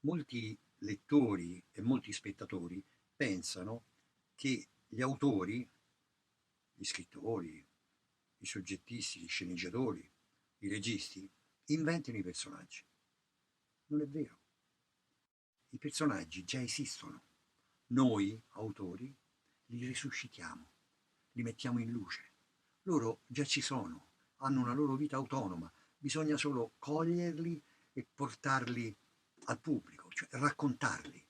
Molti lettori e molti spettatori pensano che gli autori, gli scrittori, i soggettisti, gli sceneggiatori, i registi inventino i personaggi. Non è vero. I personaggi già esistono. Noi, autori, li risuscitiamo, li mettiamo in luce. Loro già ci sono, hanno una loro vita autonoma, bisogna solo coglierli e portarli al pubblico, cioè raccontarli.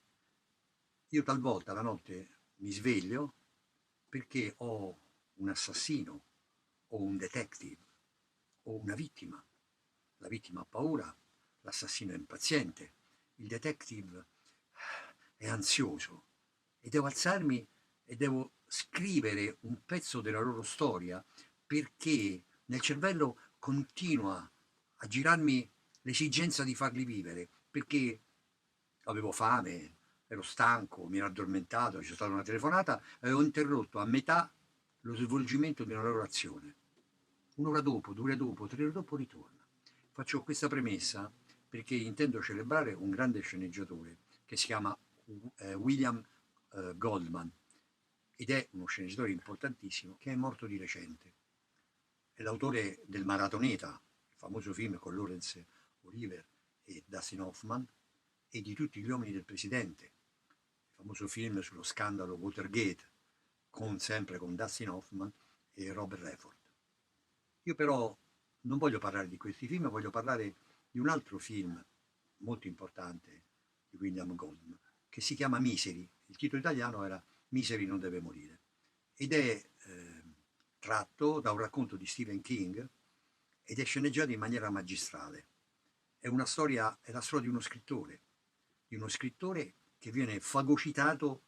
Io talvolta la notte mi sveglio perché ho un assassino o un detective o una vittima. La vittima ha paura, l'assassino è impaziente, il detective è ansioso e devo alzarmi e devo scrivere un pezzo della loro storia perché nel cervello continua a girarmi l'esigenza di farli vivere, perché avevo fame, ero stanco, mi ero addormentato, c'è stata una telefonata e ho interrotto a metà lo svolgimento di una loro azione. Un'ora dopo, 2 ore dopo, 3 ore dopo ritorna. Faccio questa premessa perché intendo celebrare un grande sceneggiatore che si chiama William Goldman ed è uno sceneggiatore importantissimo che è morto di recente. È l'autore del Maratoneta, il famoso film con Laurence Olivier e Dustin Hoffman, e di Tutti gli uomini del presidente, il famoso film sullo scandalo Watergate, sempre con Dustin Hoffman e Robert Redford. Io però non voglio parlare di questi film, voglio parlare di un altro film molto importante di William Goldman, che si chiama Misery. Il titolo italiano era Misery non deve morire. Ed è tratto da un racconto di Stephen King ed è sceneggiato in maniera magistrale. È una storia, è la storia di uno scrittore che viene fagocitato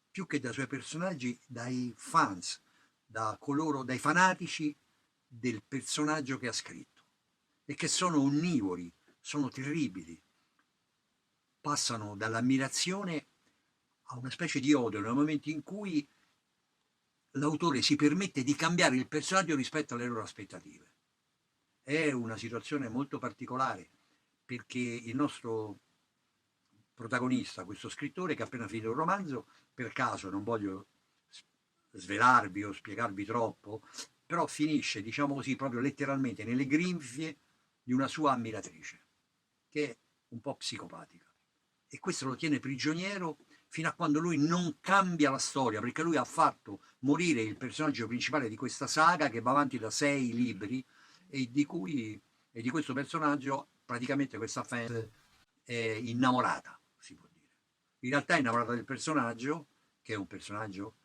più che dai suoi personaggi, dai fans, da coloro, dai fanatici del personaggio che ha scritto e che sono onnivori, sono terribili, passano dall'ammirazione a una specie di odio nel momento in cui l'autore si permette di cambiare il personaggio rispetto alle loro aspettative. È una situazione molto particolare perché il nostro protagonista, questo scrittore che ha appena finito un romanzo, per caso non voglio svelarvi o spiegarvi troppo, però finisce, diciamo così, proprio letteralmente nelle grinfie di una sua ammiratrice, che è un po' psicopatica. E questo lo tiene prigioniero fino a quando lui non cambia la storia, perché lui ha fatto morire il personaggio principale di questa saga che va avanti da 6 libri e di questo personaggio praticamente questa fan è innamorata, si può dire. In realtà è innamorata del personaggio, che è un personaggio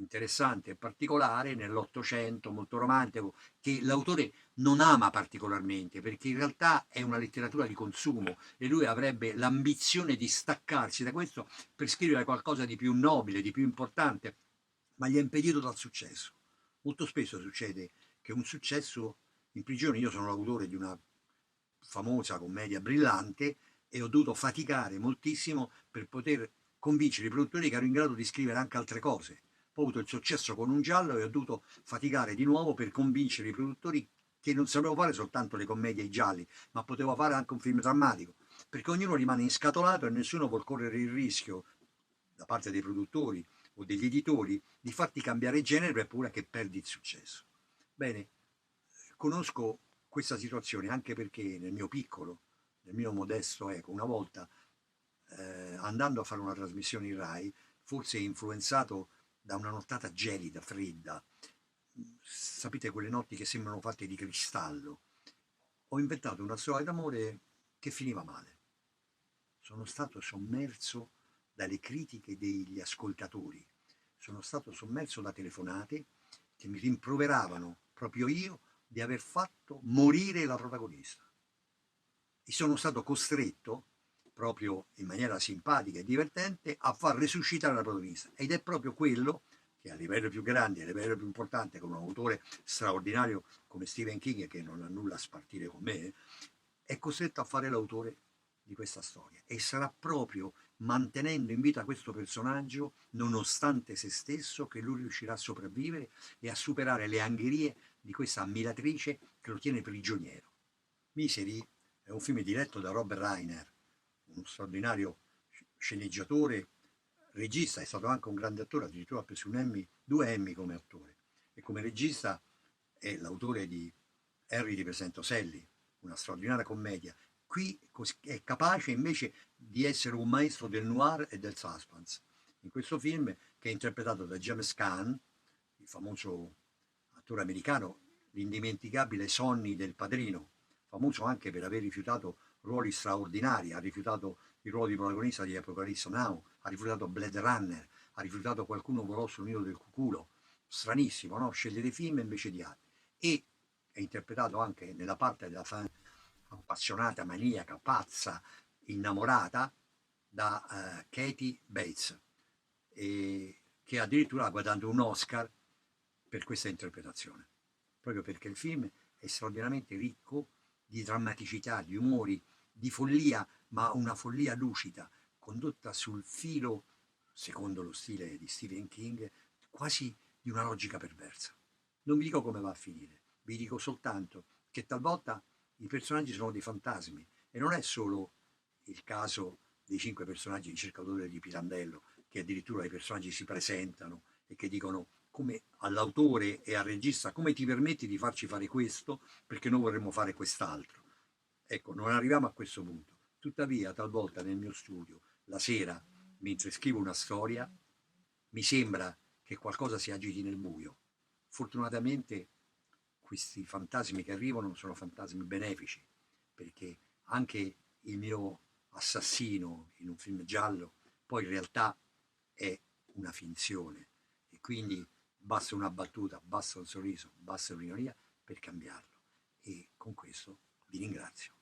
interessante e particolare nell'Ottocento, molto romantico, che l'autore non ama particolarmente perché in realtà è una letteratura di consumo e lui avrebbe l'ambizione di staccarsi da questo per scrivere qualcosa di più nobile, di più importante, ma gli è impedito dal successo. Molto spesso succede che un successo in prigione, io sono l'autore di una famosa commedia brillante e ho dovuto faticare moltissimo per poter convincere i produttori che ero in grado di scrivere anche altre cose. Poi ho avuto il successo con un giallo e ho dovuto faticare di nuovo per convincere i produttori che non sapevo fare soltanto le commedie e i gialli, ma potevo fare anche un film drammatico, perché ognuno rimane inscatolato e nessuno vuol correre il rischio, da parte dei produttori o degli editori, di farti cambiare genere per paura che perdi il successo. Bene, conosco questa situazione anche perché nel mio piccolo, nel mio modesto ego, una volta andando a fare una trasmissione in Rai, forse influenzato da una nottata gelida, fredda, sapete quelle notti che sembrano fatte di cristallo, ho inventato una storia d'amore che finiva male. Sono stato sommerso dalle critiche degli ascoltatori, sono stato sommerso da telefonate che mi rimproveravano proprio io di aver fatto morire la protagonista. E sono stato costretto, proprio in maniera simpatica e divertente, a far resuscitare la protagonista. Ed è proprio quello che a livello più grande, a livello più importante, con un autore straordinario come Stephen King, che non ha nulla a spartire con me, è costretto a fare l'autore di questa storia. E sarà proprio mantenendo in vita questo personaggio, nonostante se stesso, che lui riuscirà a sopravvivere e a superare le angherie di questa ammiratrice che lo tiene prigioniero. Misery è un film diretto da Rob Reiner, uno straordinario sceneggiatore, regista, è stato anche un grande attore, addirittura ha preso un Emmy, 2 Emmy come attore, e come regista è l'autore di Harry ti presento Sally, una straordinaria commedia. Qui è capace invece di essere un maestro del noir e del suspense. In questo film, che è interpretato da James Caan, il famoso attore americano, l'indimenticabile Sonny del Padrino, famoso anche per aver rifiutato ruoli straordinari, ha rifiutato il ruolo di protagonista di Apocalypse Now, ha rifiutato Blade Runner, ha rifiutato Qualcuno volò sul nido del cuculo. Stranissimo, no? Sceglie dei film invece di altri. E è interpretato anche nella parte della appassionata, maniaca, pazza, innamorata da Katie Bates, che addirittura ha guadagnato un Oscar per questa interpretazione, proprio perché il film è straordinariamente ricco di drammaticità, di umori, di follia, ma una follia lucida, condotta sul filo, secondo lo stile di Stephen King, quasi di una logica perversa. Non vi dico come va a finire, vi dico soltanto che talvolta i personaggi sono dei fantasmi e non è solo il caso dei 5 personaggi di Cercatore di Pirandello, che addirittura i personaggi si presentano e che dicono come all'autore e al regista come ti permetti di farci fare questo perché noi vorremmo fare quest'altro. Ecco, non arriviamo a questo punto. Tuttavia, talvolta nel mio studio, la sera, mentre scrivo una storia, mi sembra che qualcosa si agiti nel buio. Fortunatamente questi fantasmi che arrivano sono fantasmi benefici, perché anche il mio assassino in un film giallo poi in realtà è una finzione e quindi basta una battuta, basta un sorriso, basta un'ironia per cambiarlo. E con questo vi ringrazio.